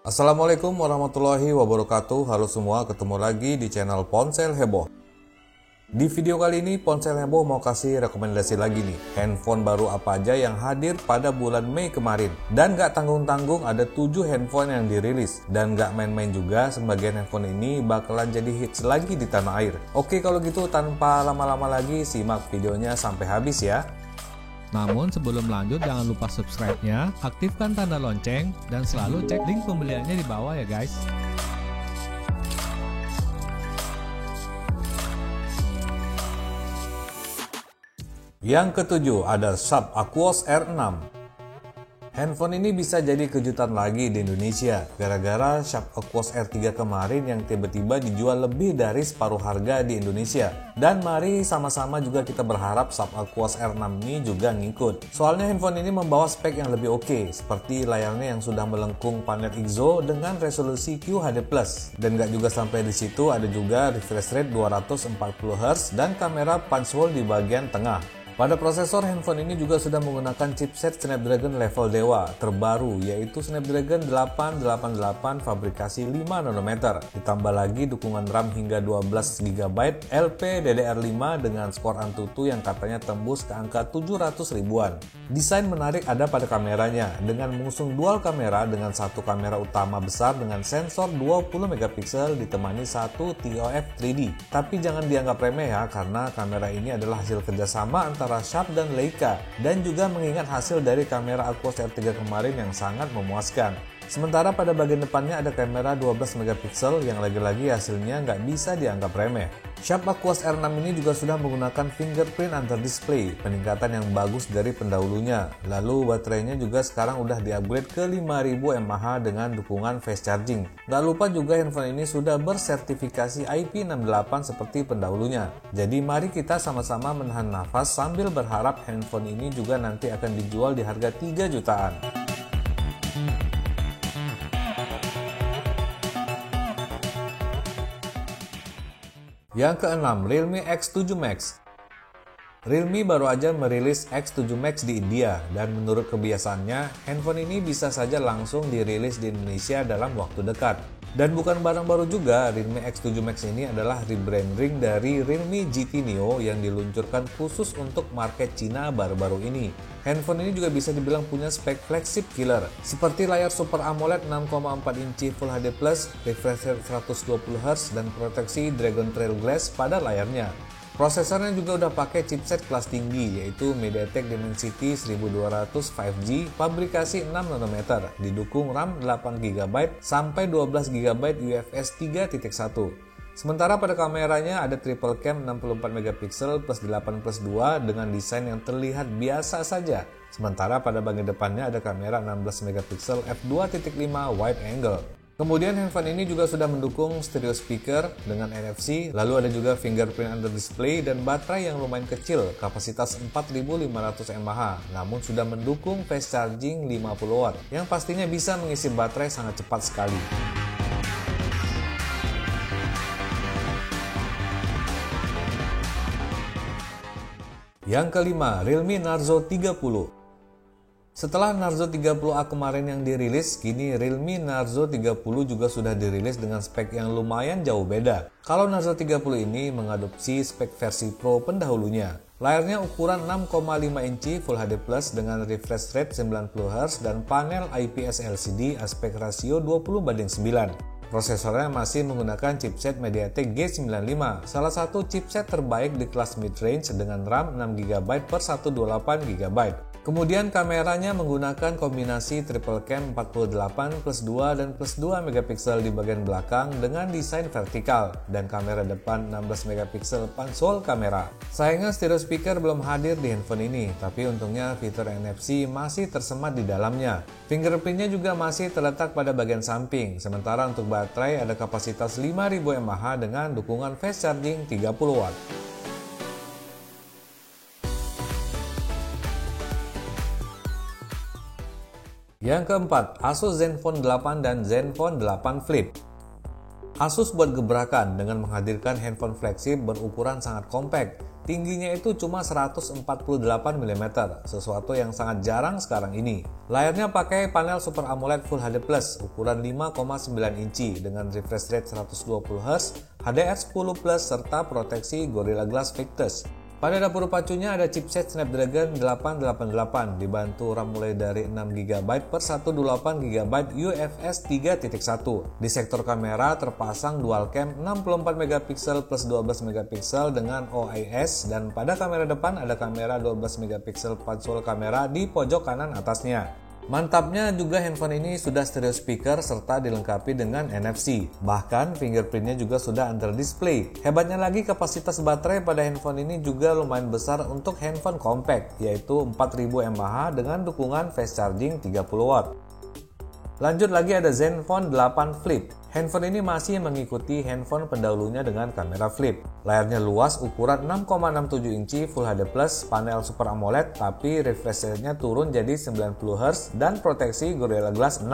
Assalamualaikum warahmatullahi wabarakatuh. Halo semua, ketemu lagi di channel Ponsel Heboh. Di video kali ini Ponsel Heboh mau kasih rekomendasi lagi nih, handphone baru apa aja yang hadir pada bulan Mei kemarin. Dan gak tanggung-tanggung ada 7 handphone yang dirilis. Dan gak main-main juga, sebagian handphone ini bakalan jadi hits lagi di tanah air. Oke, kalau gitu tanpa lama-lama lagi simak videonya sampai habis ya. Namun sebelum lanjut jangan lupa subscribe-nya, aktifkan tanda lonceng, dan selalu cek link pembeliannya di bawah ya guys. Yang ketujuh ada Sharp Aquos R6. Handphone ini bisa jadi kejutan lagi di Indonesia gara-gara Sharp Aquos R3 kemarin yang tiba-tiba dijual lebih dari separuh harga di Indonesia. Dan mari sama-sama juga kita berharap Sharp Aquos R6 ini juga ngikut. Soalnya handphone ini membawa spek yang lebih oke, seperti layarnya yang sudah melengkung panel ISO dengan resolusi QHD+. Dan gak juga sampai di situ, ada juga refresh rate 240Hz dan kamera punch hole di bagian tengah. Pada prosesor, handphone ini juga sudah menggunakan chipset Snapdragon level dewa terbaru, yaitu Snapdragon 888 fabrikasi 5 nanometer. Ditambah lagi dukungan RAM hingga 12 GB LPDDR5 dengan skor Antutu yang katanya tembus ke angka 700 ribuan. Desain menarik ada pada kameranya, dengan mengusung dual kamera dengan satu kamera utama besar dengan sensor 20 megapiksel ditemani satu TOF 3D. Tapi jangan dianggap remeh ya, karena kamera ini adalah hasil kerjasama antara Sharp dan Leica, dan juga mengingat hasil dari kamera Aquos R3 kemarin yang sangat memuaskan. Sementara pada bagian depannya ada kamera 12 megapiksel yang lagi-lagi hasilnya nggak bisa dianggap remeh. Sharp Aquos R6 ini juga sudah menggunakan fingerprint under display, peningkatan yang bagus dari pendahulunya. Lalu baterainya juga sekarang udah di-upgrade ke 5000 mAh dengan dukungan fast charging. Nggak lupa juga handphone ini sudah bersertifikasi IP68 seperti pendahulunya. Jadi mari kita sama-sama menahan nafas sambil berharap handphone ini juga nanti akan dijual di harga 3 jutaan. Yang keenam, Realme X7 Max. Realme baru aja merilis X7 Max di India, dan menurut kebiasaannya, handphone ini bisa saja langsung dirilis di Indonesia dalam waktu dekat. Dan bukan barang baru juga, Realme X7 Max ini adalah rebranding dari Realme GT Neo yang diluncurkan khusus untuk market Cina baru-baru ini. Handphone ini juga bisa dibilang punya spek flagship killer, seperti layar Super AMOLED 6,4 inci Full HD+, refresh rate 120Hz, dan proteksi Dragon Trail Glass pada layarnya. Prosesornya juga udah pakai chipset kelas tinggi, yaitu MediaTek Dimensity 1200 5G fabrikasi 6 nanometer, didukung RAM 8 GB sampai 12 GB UFS 3.1. Sementara pada kameranya ada triple cam 64 megapiksel plus 8+2 dengan desain yang terlihat biasa saja. Sementara pada bagian depannya ada kamera 16 megapiksel f2.5 wide angle. Kemudian handphone ini juga sudah mendukung stereo speaker dengan NFC, lalu ada juga fingerprint under display dan baterai yang lumayan kecil, kapasitas 4500 mAh, namun sudah mendukung fast charging 50 watt, yang pastinya bisa mengisi baterai sangat cepat sekali. Yang kelima, Realme Narzo 30. Setelah Narzo 30A kemarin yang dirilis, kini Realme Narzo 30 juga sudah dirilis dengan spek yang lumayan jauh beda. Kalau Narzo 30 ini mengadopsi spek versi Pro pendahulunya. Layarnya ukuran 6,5 inci Full HD Plus dengan refresh rate 90Hz dan panel IPS LCD aspek rasio 20:9. Prosesornya masih menggunakan chipset MediaTek G95, salah satu chipset terbaik di kelas mid-range dengan RAM 6GB per 128GB. Kemudian kameranya menggunakan kombinasi triple cam 48+2 dan +2 megapiksel di bagian belakang dengan desain vertikal, dan kamera depan 16 megapiksel punch hole kamera. Sayangnya stereo speaker belum hadir di handphone ini, tapi untungnya fitur NFC masih tersemat di dalamnya. Fingerprintnya juga masih terletak pada bagian samping, sementara untuk baterai ada kapasitas 5000 mAh dengan dukungan fast charging 30 watt. Yang keempat, Asus Zenfone 8 dan Zenfone 8 Flip. Asus buat gebrakan dengan menghadirkan handphone flagship berukuran sangat compact, tingginya itu cuma 148 mm, sesuatu yang sangat jarang sekarang ini. Layarnya pakai panel Super AMOLED Full HD+, ukuran 5,9 inci dengan refresh rate 120Hz, HDR10+, serta proteksi Gorilla Glass Victus. Pada dapur pacunya ada chipset Snapdragon 888 dibantu RAM mulai dari 6GB per 128GB UFS 3.1. Di sektor kamera terpasang dual cam 64MP plus 12MP dengan OIS, dan pada kamera depan ada kamera 12MP punch-hole kamera di pojok kanan atasnya. Mantapnya juga handphone ini sudah stereo speaker serta dilengkapi dengan NFC. Bahkan fingerprintnya juga sudah under display. Hebatnya lagi, kapasitas baterai pada handphone ini juga lumayan besar untuk handphone compact, yaitu 4000 mAh dengan dukungan fast charging 30W. Lanjut lagi ada Zenfone 8 Flip. Handphone ini masih mengikuti handphone pendahulunya dengan kamera flip. Layarnya luas, ukuran 6,67 inci Full HD+, panel Super AMOLED, tapi refresh rate-nya turun jadi 90Hz dan proteksi Gorilla Glass 6.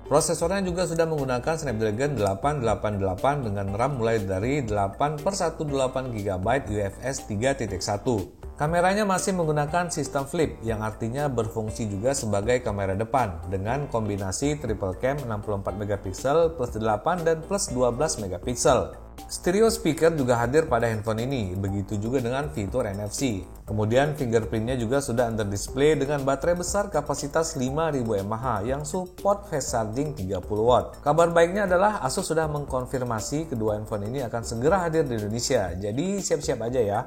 Prosesornya juga sudah menggunakan Snapdragon 888 dengan RAM mulai dari 8/128GB UFS 3.1. Kameranya masih menggunakan sistem flip, yang artinya berfungsi juga sebagai kamera depan dengan kombinasi triple cam 64MP plus 8 dan plus 12MP. Stereo speaker juga hadir pada handphone ini, begitu juga dengan fitur NFC. Kemudian fingerprintnya juga sudah under display dengan baterai besar kapasitas 5000 mAh yang support fast charging 30W. Kabar baiknya adalah Asus sudah mengkonfirmasi kedua handphone ini akan segera hadir di Indonesia, jadi siap-siap aja ya.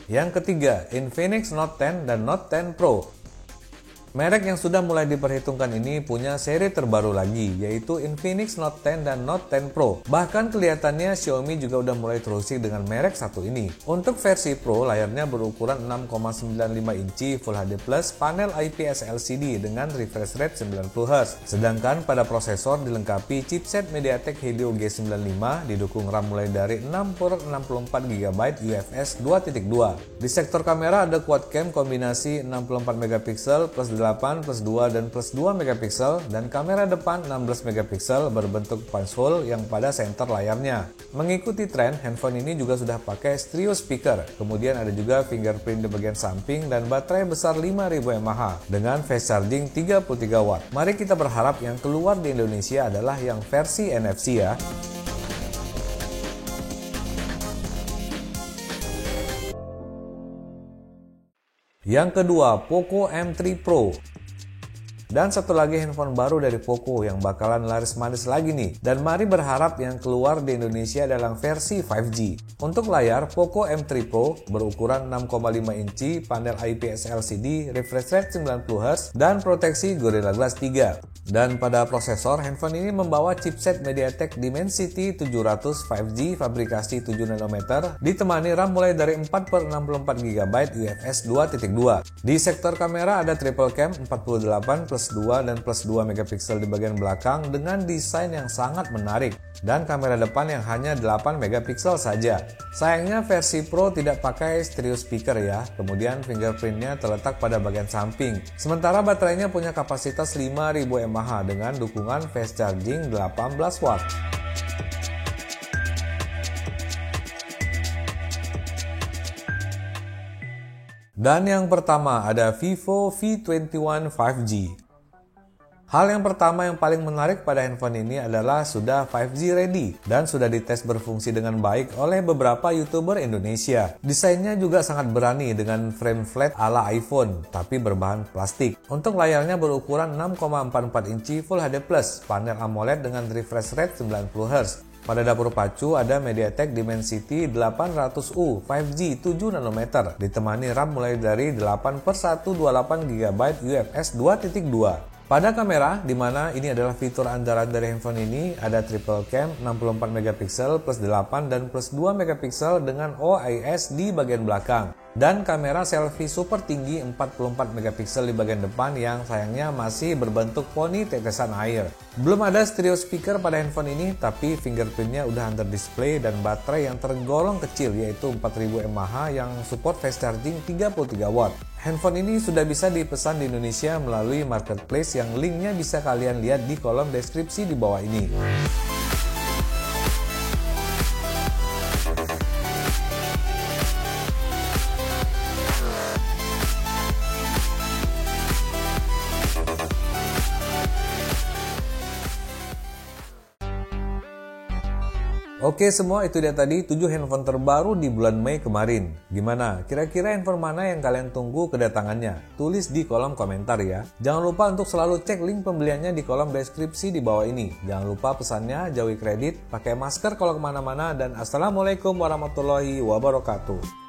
Yang ketiga, Infinix Note 10 dan Note 10 Pro. Merek yang sudah mulai diperhitungkan ini punya seri terbaru lagi, yaitu Infinix Note 10 dan Note 10 Pro. Bahkan kelihatannya Xiaomi juga udah mulai terusik dengan merek satu ini. Untuk versi Pro, layarnya berukuran 6,95 inci Full HD+, panel IPS LCD dengan refresh rate 90Hz. Sedangkan pada prosesor dilengkapi chipset MediaTek Helio G95, didukung RAM mulai dari 6/64GB UFS 2.2. Di sektor kamera ada quad cam kombinasi 64MP plus 8 plus 2 dan plus 2MP, dan kamera depan 16MP berbentuk punch hole yang pada center layarnya. Mengikuti tren, handphone ini juga sudah pakai stereo speaker, kemudian ada juga fingerprint di bagian samping dan baterai besar 5000 mAh dengan fast charging 33W. Mari kita berharap yang keluar di Indonesia adalah yang versi NFC ya. Yang kedua, Poco M3 Pro. Dan satu lagi handphone baru dari Poco yang bakalan laris manis lagi nih. Dan mari berharap yang keluar di Indonesia adalah versi 5G. Untuk layar, Poco M3 Pro berukuran 6,5 inci, panel IPS LCD, refresh rate 90Hz, dan proteksi Gorilla Glass 3. Dan pada prosesor, handphone ini membawa chipset MediaTek Dimensity 700 5G fabrikasi 7nm, ditemani RAM mulai dari 4/64GB UFS 2.2. Di sektor kamera ada triple cam 48 plus 2 dan plus 2MP di bagian belakang dengan desain yang sangat menarik, dan kamera depan yang hanya 8MP saja. Sayangnya versi Pro tidak pakai stereo speaker ya, kemudian fingerprintnya terletak pada bagian samping. Sementara baterainya punya kapasitas 5000 mAh dengan dukungan fast charging 18W. Dan yang pertama ada Vivo V21 5G. Hal yang pertama yang paling menarik pada handphone ini adalah sudah 5G ready dan sudah dites berfungsi dengan baik oleh beberapa YouTuber Indonesia. Desainnya juga sangat berani dengan frame flat ala iPhone tapi berbahan plastik. Untuk layarnya berukuran 6,44 inci Full HD+, panel AMOLED dengan refresh rate 90Hz. Pada dapur pacu ada MediaTek Dimensity 800U 5G 7nm ditemani RAM mulai dari 8/128GB UFS 2.2. Pada kamera, di mana ini adalah fitur andalan dari handphone ini, ada triple cam 64MP plus 8 dan plus 2MP dengan OIS di bagian belakang. Dan kamera selfie super tinggi 44 megapiksel di bagian depan yang sayangnya masih berbentuk poni tetesan air. Belum ada stereo speaker pada handphone ini, tapi fingerprintnya udah under display dan baterai yang tergolong kecil yaitu 4000 mAh yang support fast charging 33 watt. Handphone ini sudah bisa dipesan di Indonesia melalui marketplace yang linknya bisa kalian lihat di kolom deskripsi di bawah ini. Oke semua, itu dia tadi 7 handphone terbaru di bulan Mei kemarin. Gimana? Kira-kira handphone mana yang kalian tunggu kedatangannya? Tulis di kolom komentar ya. Jangan lupa untuk selalu cek link pembeliannya di kolom deskripsi di bawah ini. Jangan lupa pesannya, jauhi kredit, pakai masker kalau kemana-mana, dan assalamualaikum warahmatullahi wabarakatuh.